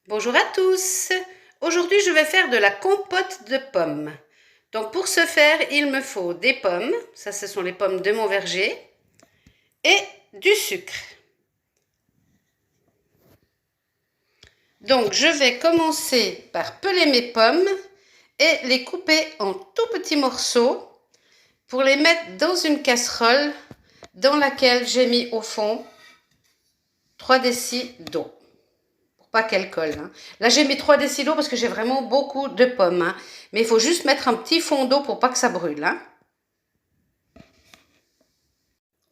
Bonjour à tous. Aujourd'hui, je vais faire de la compote de pommes. Donc pour ce faire, il me faut des pommes, ça ce sont les pommes de mon verger, et du sucre. Donc je vais commencer par peler mes pommes et les couper en tout petits morceaux pour les mettre dans une casserole dans laquelle j'ai mis au fond 3 décis d'eau. Pas qu'elle colle. Là, j'ai mis 3 décilits parce que j'ai vraiment beaucoup de pommes. Mais il faut juste mettre un petit fond d'eau pour pas que ça brûle.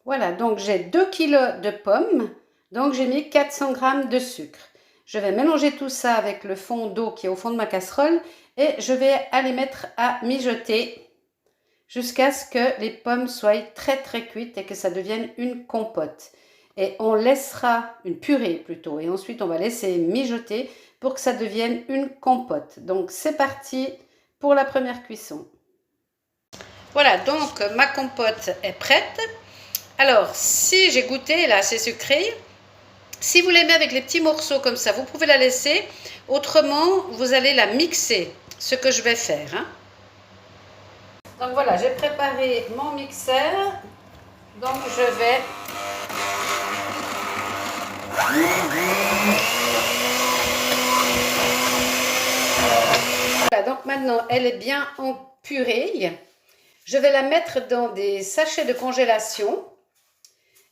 Voilà, donc j'ai 2 kg de pommes. Donc, j'ai mis 400 g de sucre. Je vais mélanger tout ça avec le fond d'eau qui est au fond de ma casserole. Et je vais aller mettre à mijoter jusqu'à ce que les pommes soient très très cuites et que ça devienne une compote. Et on laissera une purée plutôt, et ensuite on va laisser mijoter pour que ça devienne une compote. Donc c'est parti pour la première cuisson. Voilà, donc ma compote est prête. Alors si j'ai goûté là, c'est sucré. Si vous l'aimez avec les petits morceaux comme ça, vous pouvez la laisser. Autrement, vous allez la mixer, ce que je vais faire. Donc voilà, j'ai préparé mon mixeur. Donc je vais voilà, donc maintenant elle est bien en purée. Je vais la mettre dans des sachets de congélation.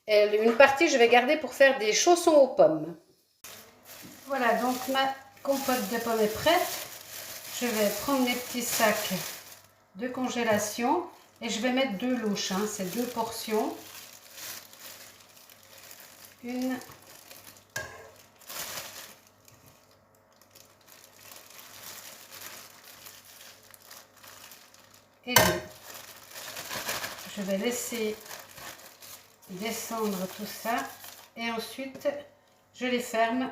Et une partie je vais garder pour faire des chaussons aux pommes. Voilà, donc ma compote de pommes est prête. Je vais prendre mes petits sacs de congélation et je vais mettre 2 louches, c'est 2 portions. Une et 2. Je vais laisser descendre tout ça et ensuite je les ferme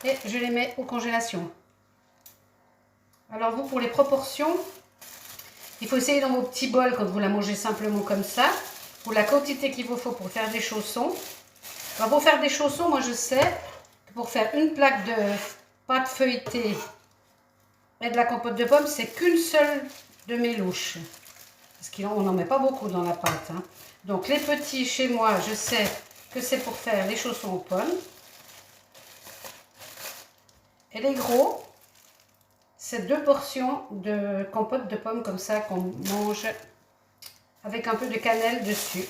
et je les mets aux congélations. Alors vous, pour les proportions, il faut essayer dans vos petits bols quand vous la mangez simplement comme ça, pour la quantité qu'il vous faut pour faire des chaussons. Alors pour faire des chaussons, moi je sais que pour faire une plaque de pâte feuilletée et de la compote de pommes, c'est qu'une seule de mes louches. Parce qu'on n'en met pas beaucoup dans la pâte. Donc les petits, chez moi, je sais que c'est pour faire les chaussons aux pommes. Et les gros, c'est 2 portions de compote de pommes comme ça qu'on mange avec un peu de cannelle dessus.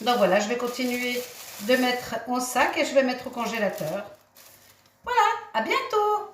Donc voilà, je vais continuer de mettre en sac et je vais mettre au congélateur. Voilà, à bientôt!